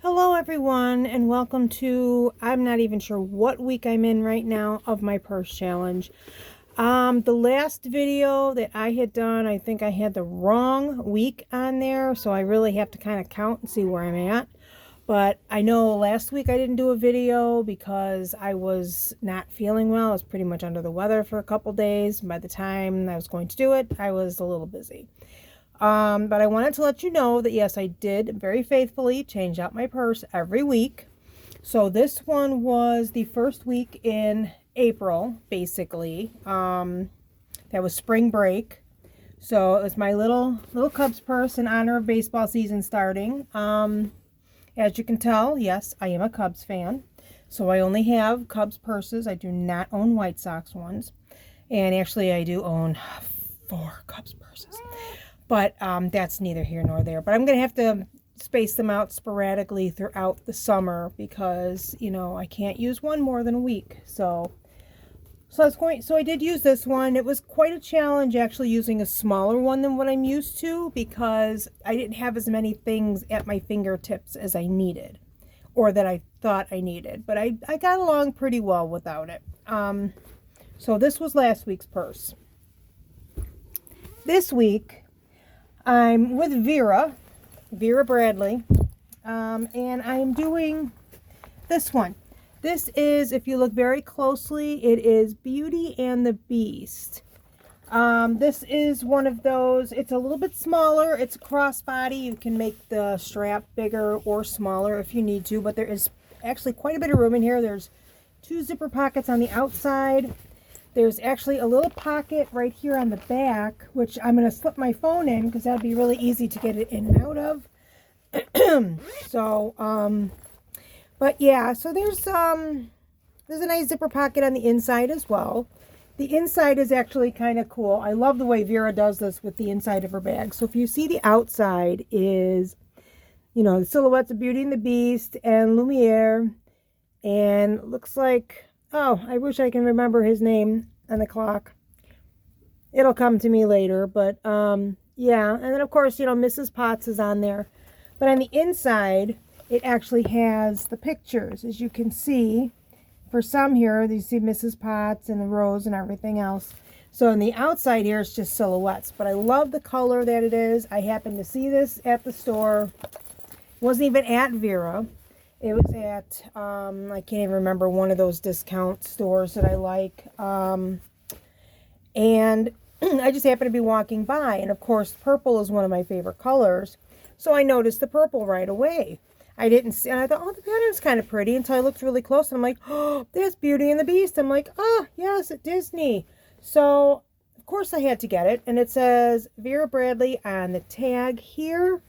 Hello everyone and welcome to, I'm not even sure what week I'm in right now of my purse challenge. The last video that I had done, I think I had the wrong week on there, so I really have to kind of count and see where I'm at. But I know last week I didn't do a video because I was not feeling well. I was pretty much under the weather for a couple days. By the time I was going to do it, I was a little busy. But I wanted to let you know that yes, I did very faithfully change out my purse every week. So this one was the first week in April, basically. That was spring break. So it was my little Cubs purse in honor of baseball season starting. As you can tell, yes, I am a Cubs fan. So I only have Cubs purses. I do not own White Sox ones. And actually I do own 4 Cubs purses. But that's neither here nor there. But I'm going to have to space them out sporadically throughout the summer because, you know, I can't use one more than a week. So I did use this one. It was quite a challenge actually using a smaller one than what I'm used to because I didn't have as many things at my fingertips as I needed or that I thought I needed. But I got along pretty well without it. So this was last week's purse. This week I'm with Vera Bradley, and I'm doing this one. This is, if you look very closely, it is Beauty and the Beast. This is one of those, it's a little bit smaller, it's a crossbody. You can make the strap bigger or smaller if you need to, but there is actually quite a bit of room in here. There's 2 zipper pockets on the outside. There's actually a little pocket right here on the back, which I'm going to slip my phone in because that'd be really easy to get it in and out of. But yeah, so there's a nice zipper pocket on the inside as well. The inside is actually kind of cool. I love the way Vera does this with the inside of her bag. So if you see the outside is, you know, the silhouettes of Beauty and the Beast and Lumiere, and it looks like, oh, I wish I can remember his name on the clock. It'll come to me later, but yeah. And then, of course, you know, Mrs. Potts is on there. But on the inside, it actually has the pictures, as you can see. For some here, you see Mrs. Potts and the rose and everything else. So on the outside here, it's just silhouettes. But I love the color that it is. I happened to see this at the store. It wasn't even at Vera. It was at, I can't even remember, one of those discount stores that I like. And I just happened to be walking by. And, of course, purple is one of my favorite colors. So I noticed the purple right away. I didn't see, and I thought, oh, the pattern's kind of pretty until I looked really close. And I'm like, oh, there's Beauty and the Beast. I'm like, oh, yes, at Disney. So, of course, I had to get it. And it says Vera Bradley on the tag here.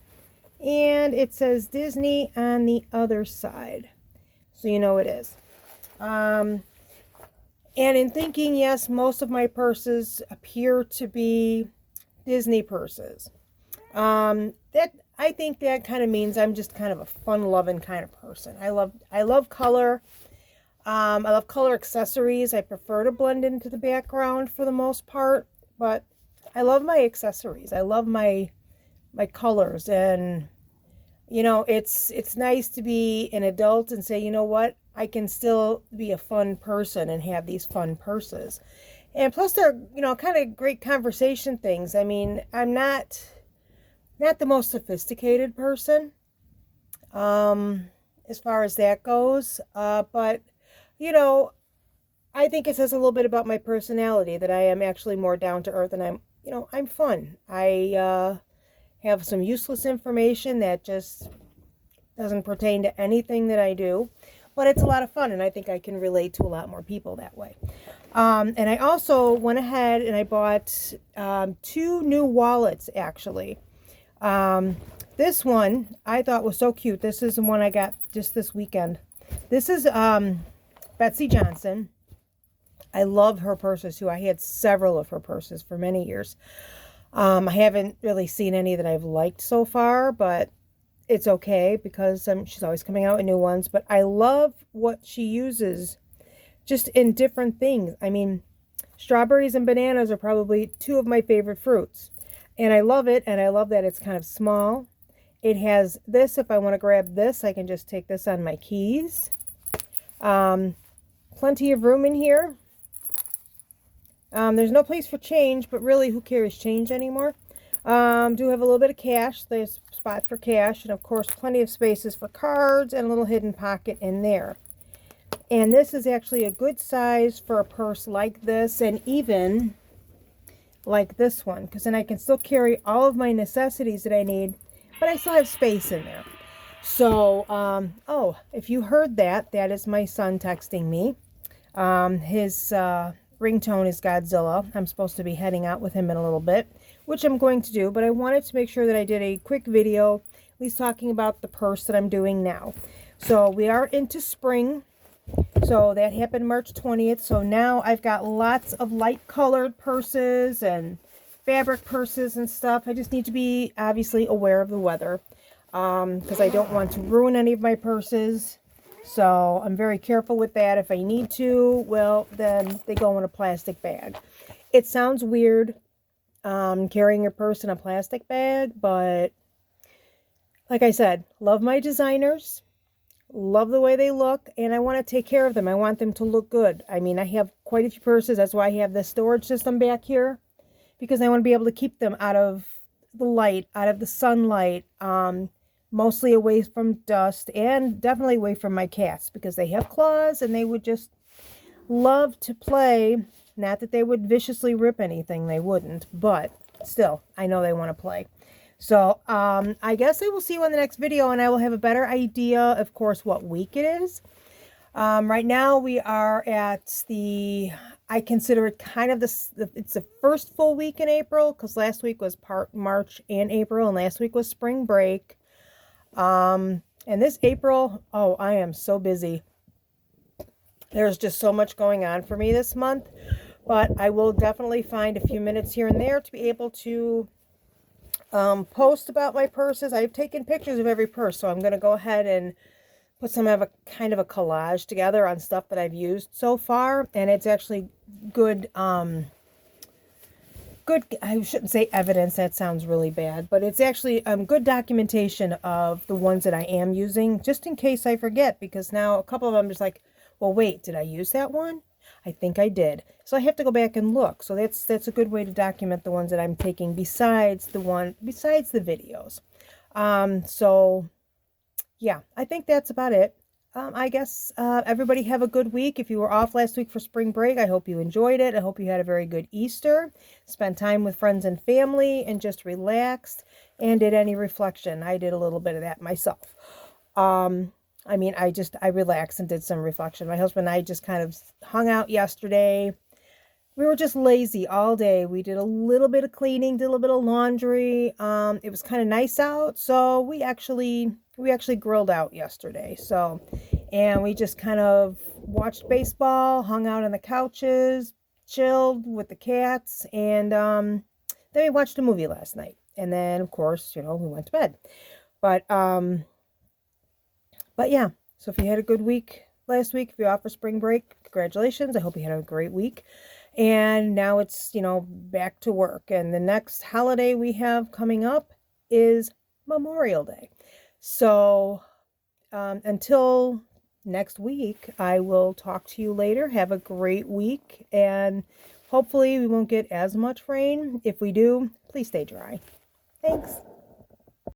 And it says Disney on the other side. So you know it is. And in thinking, yes, most of my purses appear to be Disney purses. That I think that kind of means I'm just kind of a fun-loving kind of person. I love color. I love color accessories. I prefer to blend into the background for the most part. But I love my accessories. I love my colors, and you know, it's nice to be an adult and say, you know what, I can still be a fun person and have these fun purses. And plus they're, you know, kind of great conversation things. I mean, I'm not the most sophisticated person as far as that goes, but you know, I think it says a little bit about my personality that I am actually more down to earth, and I'm fun. I have some useless information that just doesn't pertain to anything that I do, but it's a lot of fun, and I think I can relate to a lot more people that way. And I also went ahead and I bought 2 new wallets, actually. This one I thought was so cute. This is the one I got just this weekend. This is Betsey Johnson. I love her purses too. I had several of her purses for many years. I haven't really seen any that I've liked so far, but it's okay because she's always coming out with new ones. But I love what she uses just in different things. I mean, strawberries and bananas are probably 2 of my favorite fruits. And I love it, and I love that it's kind of small. It has this. If I want to grab this, I can just take this on my keys. Plenty of room in here. There's no place for change, but really, who carries change anymore? Do have a little bit of cash. There's a spot for cash, and of course, plenty of spaces for cards and a little hidden pocket in there. And this is actually a good size for a purse like this, and even like this one, because then I can still carry all of my necessities that I need, but I still have space in there. So, oh, if you heard that, that is my son texting me. His ringtone is Godzilla. I'm supposed to be heading out with him in a little bit, which I'm going to do, but I wanted to make sure that I did a quick video, at least talking about the purse that I'm doing now. So we are into spring. So that happened March 20th. So now I've got lots of light colored purses and fabric purses and stuff. I just need to be obviously aware of the weather, because I don't want to ruin any of my purses. So I'm very careful with that. If I need to, well, then they go in a plastic bag. It sounds weird, carrying your purse in a plastic bag, but like I said, love my designers. Love the way they look, and I want to take care of them. I want them to look good. I mean, I have quite a few purses. That's why I have this storage system back here, because I want to be able to keep them out of the light, out of the sunlight, mostly away from dust, and definitely away from my cats, because they have claws and they would just love to play. Not that they would viciously rip anything, they wouldn't, but still, I know they want to play. So, I guess I will see you in the next video, and I will have a better idea, of course, what week it is. Right now, we are at I consider it kind of it's the first full week in April, because last week was part March and April, and last week was spring break. And this April, oh, I am so busy. There's just so much going on for me this month, but I will definitely find a few minutes here and there to be able to post about my purses. I've taken pictures of every purse, so I'm going to go ahead and put some of a kind of a collage together on stuff that I've used so far, and it's actually good, I shouldn't say evidence, that sounds really bad, but it's actually good documentation of the ones that I am using, just in case I forget, because now a couple of them just like, well, wait, did I use that one? I think I did. So I have to go back and look. So that's a good way to document the ones that I'm taking besides the videos. So yeah, I think that's about it. I guess everybody have a good week. If you were off last week for spring break, I hope you enjoyed it. I hope you had a very good Easter, spent time with friends and family, and just relaxed and did any reflection. I did a little bit of that myself. I mean, I relaxed and did some reflection. My husband and I just kind of hung out yesterday. We were just lazy all day. We did a little bit of cleaning, did a little bit of laundry. It was kind of nice out, so we actually grilled out yesterday. So, and we just kind of watched baseball, hung out on the couches, chilled with the cats, and then we watched a movie last night. And then, of course, we went to bed. But yeah, so if you had a good week last week, if you're off for spring break, congratulations. I hope you had a great week. And now it's, back to work. And the next holiday we have coming up is Memorial Day. So until next week, I will talk to you later. Have a great week. And hopefully we won't get as much rain. If we do, please stay dry. Thanks.